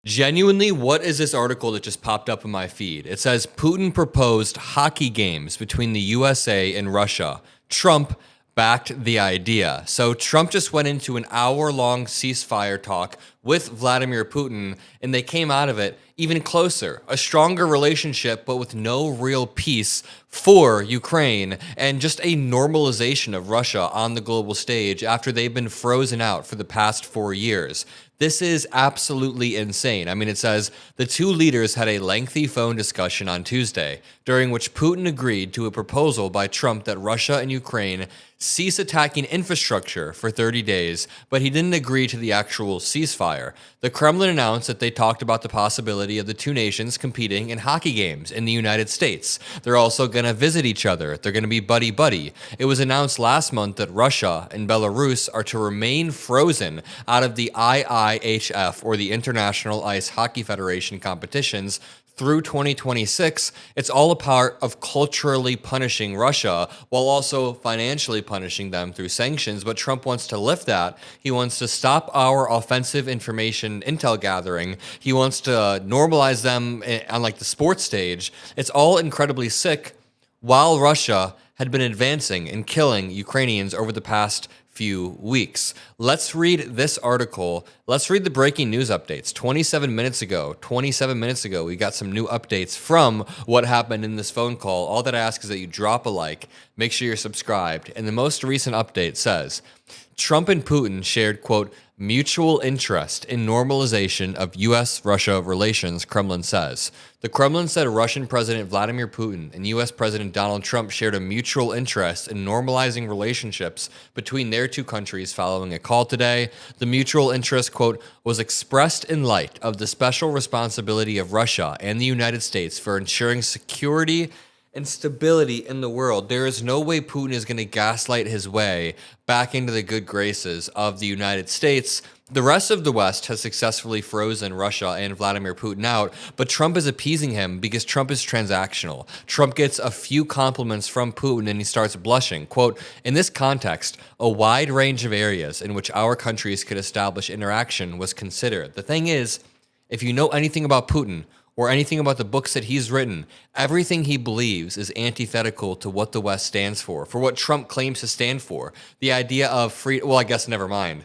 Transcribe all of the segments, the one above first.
Genuinely, what is this article that just popped up in my feed? It says Putin proposed hockey games between the USA and Russia. Trump backed the idea. So Trump just went into an hour-long ceasefire talk with Vladimir Putin, and they came out of it even closer, a stronger relationship, but with no real peace for Ukraine, and just a normalization of Russia on the global stage after they've been frozen out for the past 4 years. This is absolutely insane. I mean, it says the two leaders had a lengthy phone discussion on Tuesday, during which Putin agreed to a proposal by Trump that Russia and Ukraine cease attacking infrastructure for 30 days, but he didn't agree to the actual ceasefire. The Kremlin announced that they talked about the possibility of the two nations competing in hockey games in the United States. They're also going to visit each other. They're going to be buddy-buddy. It was announced last month that Russia and Belarus are to remain frozen out of the IIHF, or the International Ice Hockey Federation competitions, through 2026. It's all a part of culturally punishing Russia while also financially punishing them through sanctions. But Trump wants to lift that. He wants to stop our offensive information intel gathering. He wants to normalize them on like the sports stage. It's all incredibly sick, while Russia had been advancing and killing Ukrainians over the past few weeks. Let's read this article. Let's read the breaking news updates. 27 minutes ago, we got some new updates from what happened in this phone call. All that I ask is that you drop a like, make sure you're subscribed. And the most recent update says, Trump and Putin shared, quote, mutual interest in normalization of U.S.-Russia relations, Kremlin says. The Kremlin said Russian President Vladimir Putin and U.S. President Donald Trump shared a mutual interest in normalizing relationships between their two countries following a call today. The mutual interest, quote, was expressed in light of the special responsibility of Russia and the United States for ensuring security and stability in the world. There is no way Putin is going to gaslight his way back into the good graces of the United States. The rest of the West has successfully frozen Russia and Vladimir Putin out, but Trump is appeasing him because Trump is transactional. Trump gets a few compliments from Putin and he starts blushing. Quote, in this context, a wide range of areas in which our countries could establish interaction was considered. The thing is, if you know anything about Putin, or anything about the books that he's written, everything he believes is antithetical to what the West stands for what Trump claims to stand for. The idea of free, well, I guess never mind.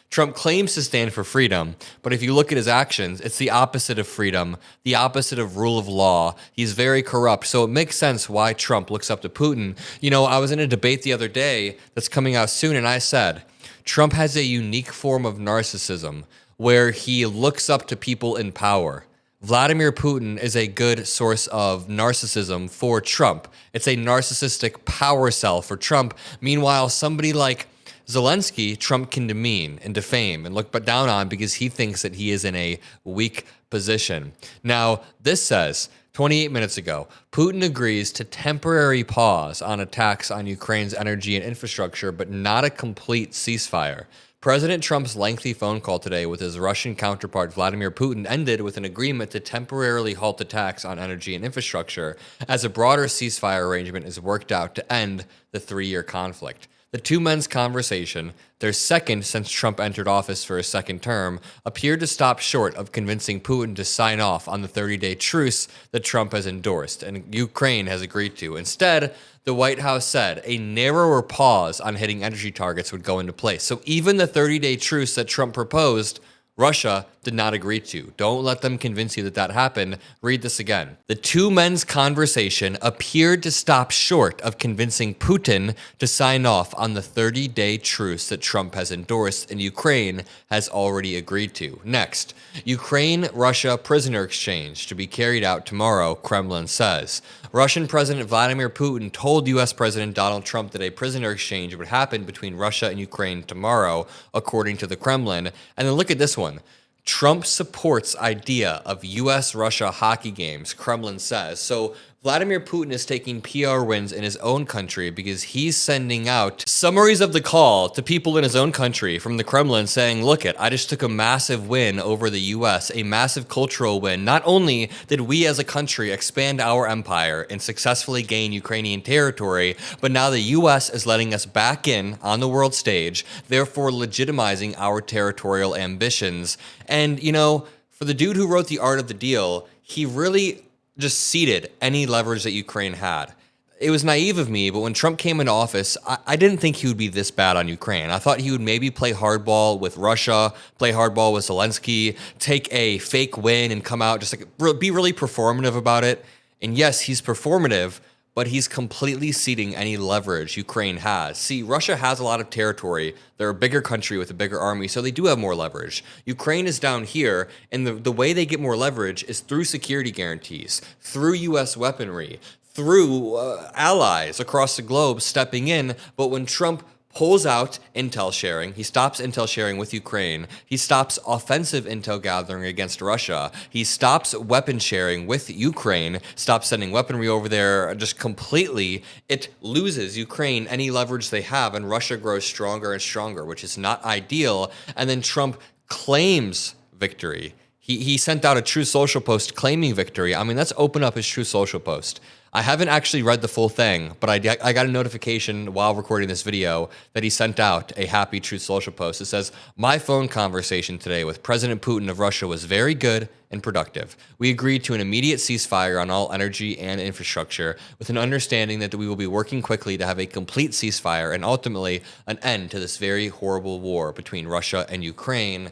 Trump claims to stand for freedom, but if you look at his actions, it's the opposite of freedom, the opposite of rule of law. He's very corrupt, so it makes sense why Trump looks up to Putin. You know, I was in a debate the other day that's coming out soon, and I said, Trump has a unique form of narcissism where he looks up to people in power. Vladimir Putin is a good source of narcissism for Trump. It's a narcissistic power cell for Trump. Meanwhile, somebody like Zelensky, Trump can demean and defame and look down on because he thinks that he is in a weak position. Now, this says, 28 minutes ago, Putin agrees to temporary pause on attacks on Ukraine's energy and infrastructure, but not a complete ceasefire. President Trump's lengthy phone call today with his Russian counterpart Vladimir Putin ended with an agreement to temporarily halt attacks on energy and infrastructure as a broader ceasefire arrangement is worked out to end the 3-year conflict. The two men's conversation, their second since Trump entered office for a second term, appeared to stop short of convincing Putin to sign off on the 30-day truce that Trump has endorsed and Ukraine has agreed to. Instead, the White House said a narrower pause on hitting energy targets would go into place. So even the 30-day truce that Trump proposed, Russia did not agree to. Don't let them convince you that that happened. Read this again. The two men's conversation appeared to stop short of convincing Putin to sign off on the 30-day truce that Trump has endorsed and Ukraine has already agreed to. Next, Ukraine-Russia prisoner exchange to be carried out tomorrow, Kremlin says. Russian President Vladimir Putin told U.S. President Donald Trump that a prisoner exchange would happen between Russia and Ukraine tomorrow, according to the Kremlin. And then look at this one. Trump supports idea of U.S.-Russia hockey games, Kremlin says. So Vladimir Putin is taking PR wins in his own country because he's sending out summaries of the call to people in his own country from the Kremlin saying, look I just took a massive win over the U.S., a massive cultural win. Not only did we as a country expand our empire and successfully gain Ukrainian territory, but now the U.S. is letting us back in on the world stage, therefore legitimizing our territorial ambitions. And, you know, For the dude who wrote The Art of the Deal, he really just ceded any leverage that Ukraine had. It was naive of me, but when Trump came into office, I didn't think he would be this bad on Ukraine. I thought he would maybe play hardball with Russia, play hardball with Zelensky, take a fake win and come out just like be really performative about it. And yes, he's performative, but he's completely ceding any leverage Ukraine has. See, Russia has a lot of territory. They're a bigger country with a bigger army, so they do have more leverage. Ukraine is down here, and the way they get more leverage is through security guarantees, through U.S. weaponry, through allies across the globe stepping in. But when Trump pulls out intel sharing, he stops intel sharing with Ukraine, he stops offensive intel gathering against Russia, he stops weapon sharing with Ukraine, stops sending weaponry over there just completely, it loses Ukraine any leverage they have, and Russia grows stronger and stronger, which is not ideal. And then Trump claims victory. He sent out a True Social post claiming victory. I mean, let's open up his True Social post. I haven't actually read the full thing, but I got a notification while recording this video that he sent out a happy True Social post. It says, "My phone conversation today with President Putin of Russia was very good and productive. We agreed to an immediate ceasefire on all energy and infrastructure with an understanding that we will be working quickly to have a complete ceasefire and ultimately an end to this very horrible war between Russia and Ukraine."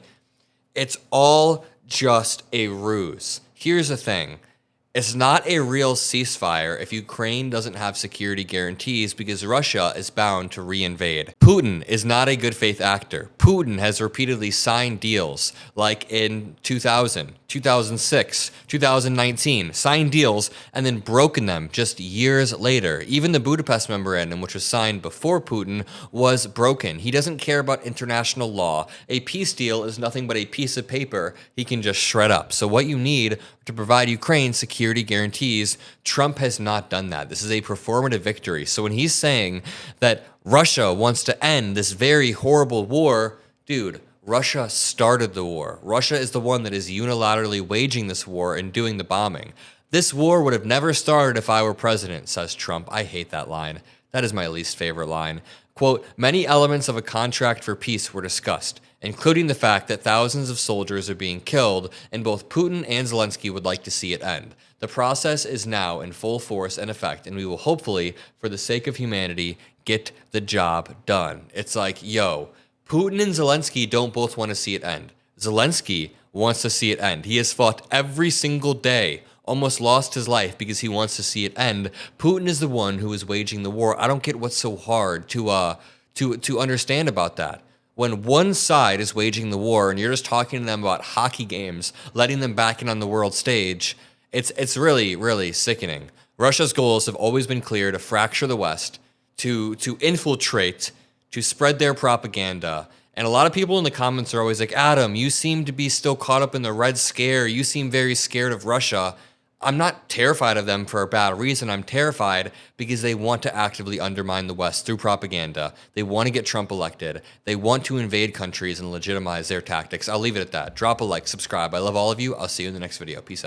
It's all just a ruse. Here's the thing. It's not a real ceasefire if Ukraine doesn't have security guarantees, because Russia is bound to reinvade. Putin is not a good faith actor. Putin has repeatedly signed deals like in 2000, 2006, 2019, signed deals and then broken them just years later. Even the Budapest Memorandum, which was signed before Putin, was broken. He doesn't care about international law. A peace deal is nothing but a piece of paper he can just shred up. So what you need to provide Ukraine security guarantees, Trump has not done that. This is a performative victory. So when he's saying that Russia wants to end this very horrible war, dude, Russia started the war. Russia is the one that is unilaterally waging this war and doing the bombing. This war would have never started if I were president, says Trump. I hate that line. That is my least favorite line. Quote, "Many elements of a contract for peace were discussed, including the fact that thousands of soldiers are being killed, and both Putin and Zelensky would like to see it end. The process is now in full force and effect, and we will hopefully, for the sake of humanity, get the job done." It's like, yo, Putin and Zelensky don't both want to see it end. Zelensky wants to see it end. He has fought every single day, almost lost his life because he wants to see it end. Putin is the one who is waging the war. I don't get what's so hard to understand about that. When one side is waging the war and you're just talking to them about hockey games, letting them back in on the world stage, it's really, really sickening. Russia's goals have always been clear: to fracture the West, to infiltrate, to spread their propaganda. And a lot of people in the comments are always like, "Adam, you seem to be still caught up in the Red Scare. You seem very scared of Russia." I'm not terrified of them for a bad reason. I'm terrified because they want to actively undermine the West through propaganda. They want to get Trump elected. They want to invade countries and legitimize their tactics. I'll leave it at that. Drop a like, subscribe. I love all of you. I'll see you in the next video. Peace out.